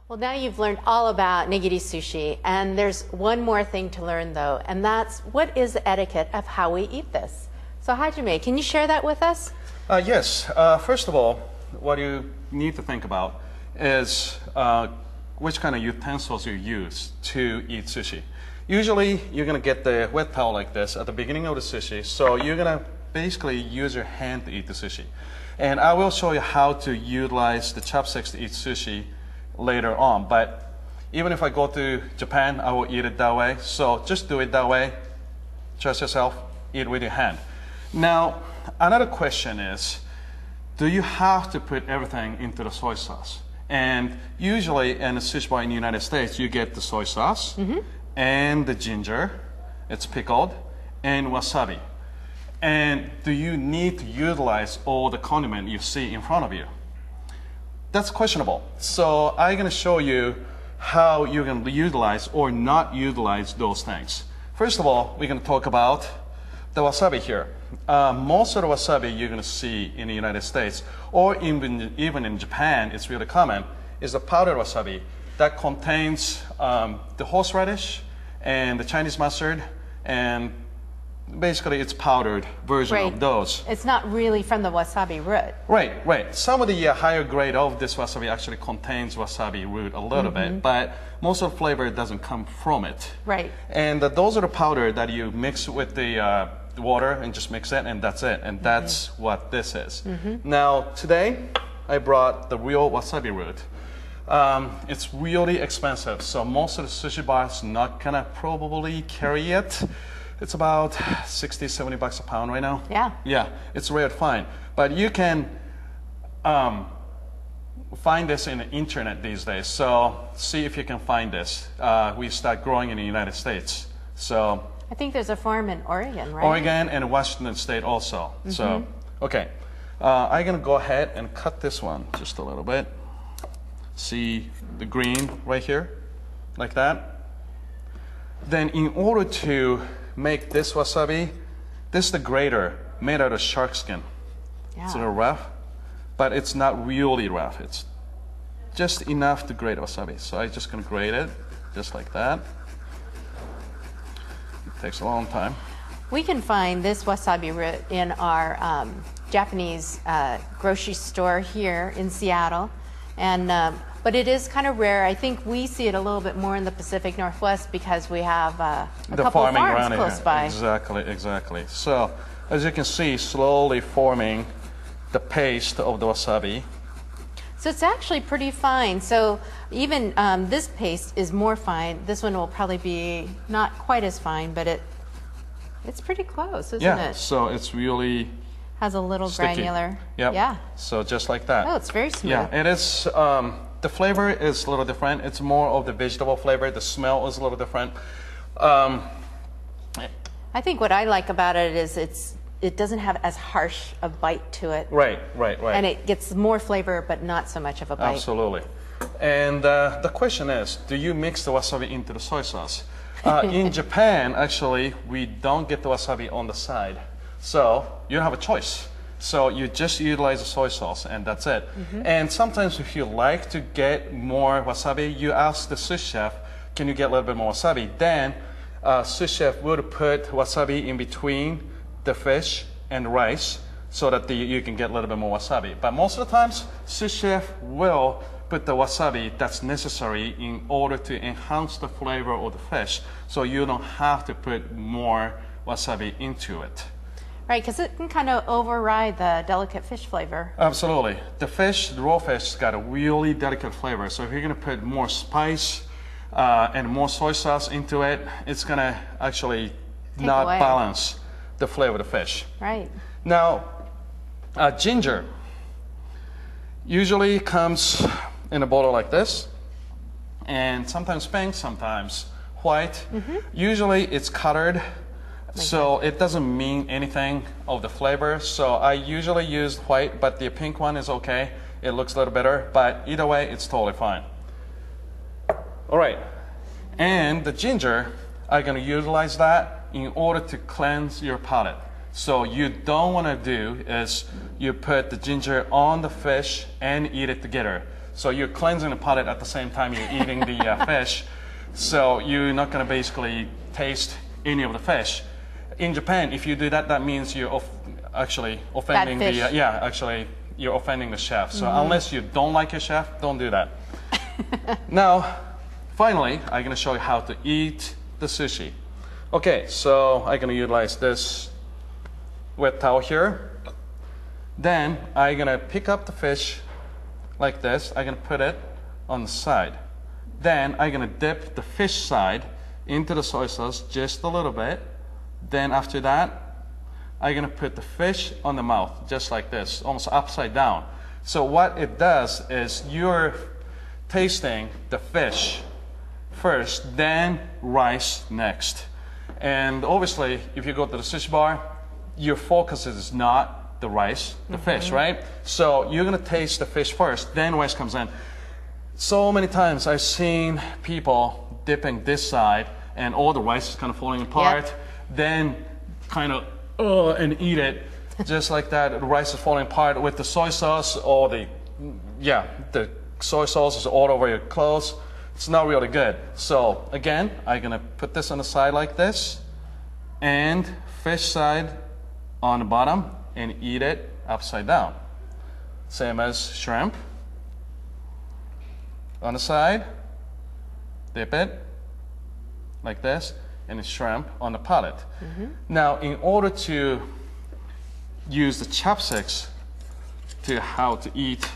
Well, now you've learned all about nigiri sushi, and there's one more thing to learn though, and that's what is the etiquette of how we eat this. So Hajime, can you share that with us? Yes. First of all, what you need to think about is which kind of utensils you use to eat sushi. Usually, you're going to get the wet towel like this at the beginning of the sushi, so you're going to basically use your hand to eat the sushi. And I will show you how to utilize the chopsticks to eat sushi later on. But even if I go to Japan, I will eat it that way. So just do it that way. Trust yourself. Eat with your hand. Now, another question is, do you have to put everything into the soy sauce? And usually in a sushi bar in the United States, you get the soy sauce and the ginger, it's pickled, and wasabi. And do you need to utilize all the condiment you see in front of you? That's questionable. So I'm going to show you how you're going to utilize or not utilize those things. First of all, we're going to talk about the wasabi here. Most of the wasabi you're going to see in the United States, or even in Japan, it's really common, is the powdered wasabi that contains the horseradish and the Chinese mustard, and basically it's powdered version of those. It's not really from the wasabi root. Right. Some of the higher grade of this wasabi actually contains wasabi root a little bit, but most of the flavor doesn't come from it. Right. And those are the powder that you mix with the water and just mix it, and that's it. And that's what this is. Now, today, I brought the real wasabi root. It's really expensive, so most of the sushi bars not gonna probably carry it. It's about 60, 70 bucks a pound right now. Yeah. Yeah, it's rare to find. But you can find this in the internet these days. So see if you can find this. We start growing in the United States. So I think there's a farm in Oregon, right? Oregon and Washington State also. So, okay. I'm going to go ahead and cut this one just a little bit. See the green right here? Like that. Then in order to make this wasabi, this is the grater made out of shark skin. Yeah. It's a little rough, but it's not really rough. It's just enough to grate wasabi. So I'm just going to grate it just like that. It takes a long time. We can find this wasabi root in our Japanese grocery store here in Seattle, and but it is kind of rare. I think we see it a little bit more in the Pacific Northwest because we have a couple of farms close by. Exactly. So, as you can see, slowly forming the paste of the wasabi. So it's actually pretty fine. So even this paste is more fine. This one will probably be not quite as fine, but it's pretty close, isn't it? Yeah, so it's really has a little sticky. Granular. Yep. Yeah. So just like that. Oh, it's very smooth. Yeah, it is. The flavor is a little different. It's more of the vegetable flavor. The smell is a little different. I think what I like about it is it doesn't have as harsh a bite to it. Right. And it gets more flavor, but not so much of a bite. Absolutely. And the question is, do you mix the wasabi into the soy sauce? In Japan, actually, we don't get the wasabi on the side. So you don't have a choice. So you just utilize the soy sauce, and that's it. And sometimes if you like to get more wasabi, you ask the sous chef, can you get a little bit more wasabi? Then sous chef would put wasabi in between the fish and rice so that you can get a little bit more wasabi. But most of the times, sous chef will put the wasabi that's necessary in order to enhance the flavor of the fish, so you don't have to put more wasabi into it. Right, because it can kind of override the delicate fish flavor. Absolutely. The raw fish, got a really delicate flavor. So if you're going to put more spice and more soy sauce into it, it's going to actually not balance the flavor of the fish. Right. Now, ginger usually comes in a bottle like this, and sometimes pink, sometimes white. Usually it's colored. So it doesn't mean anything of the flavor. So I usually use white, but the pink one is okay. It looks a little better, but either way, it's totally fine. All right, and the ginger, I'm gonna utilize that in order to cleanse your palate. So you don't wanna do is you put the ginger on the fish and eat it together. So you're cleansing the palate at the same time you're eating the fish. So you're not going to basically taste any of the fish. In Japan, if you do that, that means you're actually offending the actually you're offending the chef. So unless you don't like your chef, don't do that. Now, finally, I'm going to show you how to eat the sushi. Okay, so I'm going to utilize this wet towel here. Then I'm going to pick up the fish like this. I'm going to put it on the side. Then I'm going to dip the fish side into the soy sauce just a little bit. Then after that, I'm going to put the fish on the mouth, just like this, almost upside down. So what it does is you're tasting the fish first, then rice next. And obviously, if you go to the sushi bar, your focus is not the rice, the fish, right? So you're going to taste the fish first, then rice comes in. So many times I've seen people dipping this side and all the rice is kind of falling apart, then kind of and eat it just like that. The rice is falling apart with the soy sauce, or the soy sauce is all over your clothes. It's not really good. So again, I'm gonna put this on the side like this, and fish side on the bottom, and eat it upside down. Same as shrimp. On the side, dip it like this, and the shrimp on the palate. Now, in order to use the chopsticks to how to eat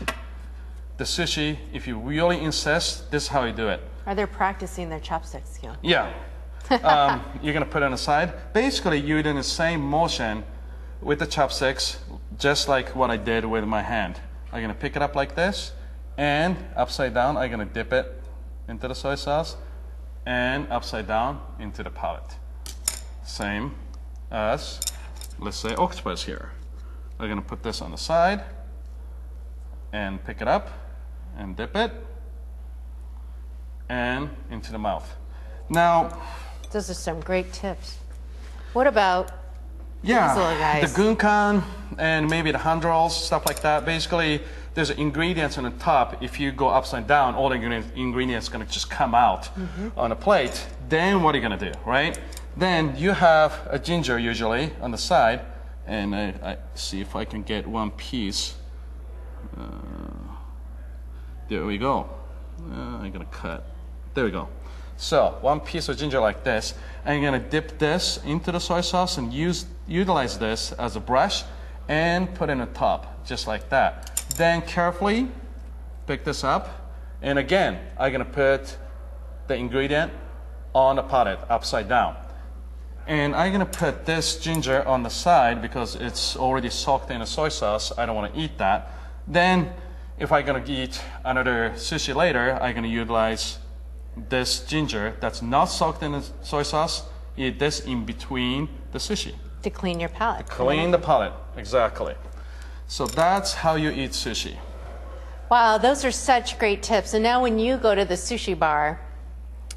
the sushi, if you really insist, this is how you do it. Are they practicing their chopstick skill? Yeah. You're going to put it on the side. Basically, you're doing the same motion with the chopsticks, just like what I did with my hand. I'm going to pick it up like this, and upside down, I'm going to dip it into the soy sauce, and upside down into the palate. Same as, let's say, octopus here. I'm going to put this on the side, and pick it up, and dip it, and into the mouth. Now, those are some great tips. What about these little guys? The gunkan and maybe the hand rolls, stuff like that. Basically, there's ingredients on the top. If you go upside down, all the ingredients are going to just come out on a plate. Then what are you going to do, right? Then you have a ginger usually on the side, and I see if I can get one piece. There we go. I'm going to cut. There we go. So one piece of ginger like this. I'm going to dip this into the soy sauce and utilize this as a brush and put it on the top, just like that. Then carefully pick this up, and again, I'm going to put the ingredient on the palate upside down. And I'm going to put this ginger on the side because it's already soaked in the soy sauce. I don't want to eat that. Then if I'm going to eat another sushi later, I'm going to utilize this ginger that's not soaked in the soy sauce, eat this in between the sushi. To clean your palate. Clean the palate, exactly. So that's how you eat sushi. Wow, those are such great tips. And now when you go to the sushi bar,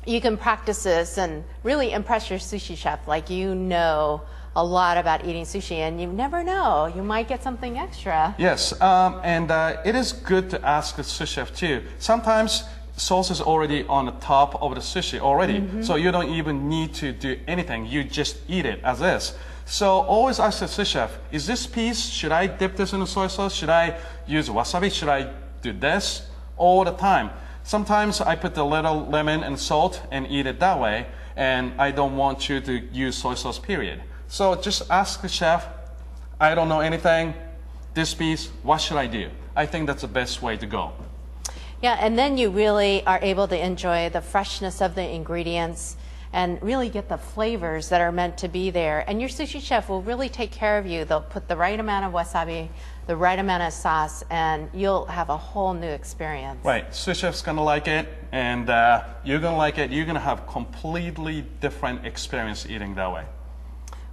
you can practice this and really impress your sushi chef. Like, you know a lot about eating sushi, and you never know, you might get something extra. Yes, and it is good to ask the sushi chef too. Sometimes sauce is already on the top of the sushi already, so you don't even need to do anything. You just eat it as is. So always ask the sushi chef, is this piece, should I dip this in the soy sauce? Should I use wasabi? Should I do this? All the time. Sometimes I put a little lemon and salt and eat it that way, and I don't want you to use soy sauce, period. So just ask the chef, I don't know anything, this piece, what should I do? I think that's the best way to go. Yeah, and then you really are able to enjoy the freshness of the ingredients and really get the flavors that are meant to be there. And your sushi chef will really take care of you. They'll put the right amount of wasabi, the right amount of sauce, and you'll have a whole new experience. Right, sushi chef's gonna like it, and you're gonna like it. You're gonna have completely different experience eating that way.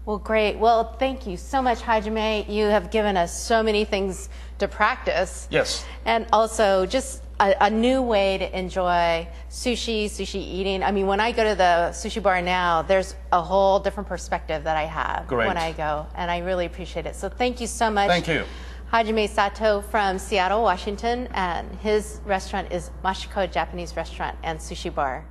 Well, great. Well, thank you so much, Hajime. You have given us so many things to practice. Yes. And also just a new way to enjoy sushi eating. I mean, when I go to the sushi bar now, there's a whole different perspective that I have when I go, and I really appreciate it. So thank you so much. Thank you. Hajime Sato from Seattle, Washington, and his restaurant is Mashiko Japanese Restaurant and Sushi Bar.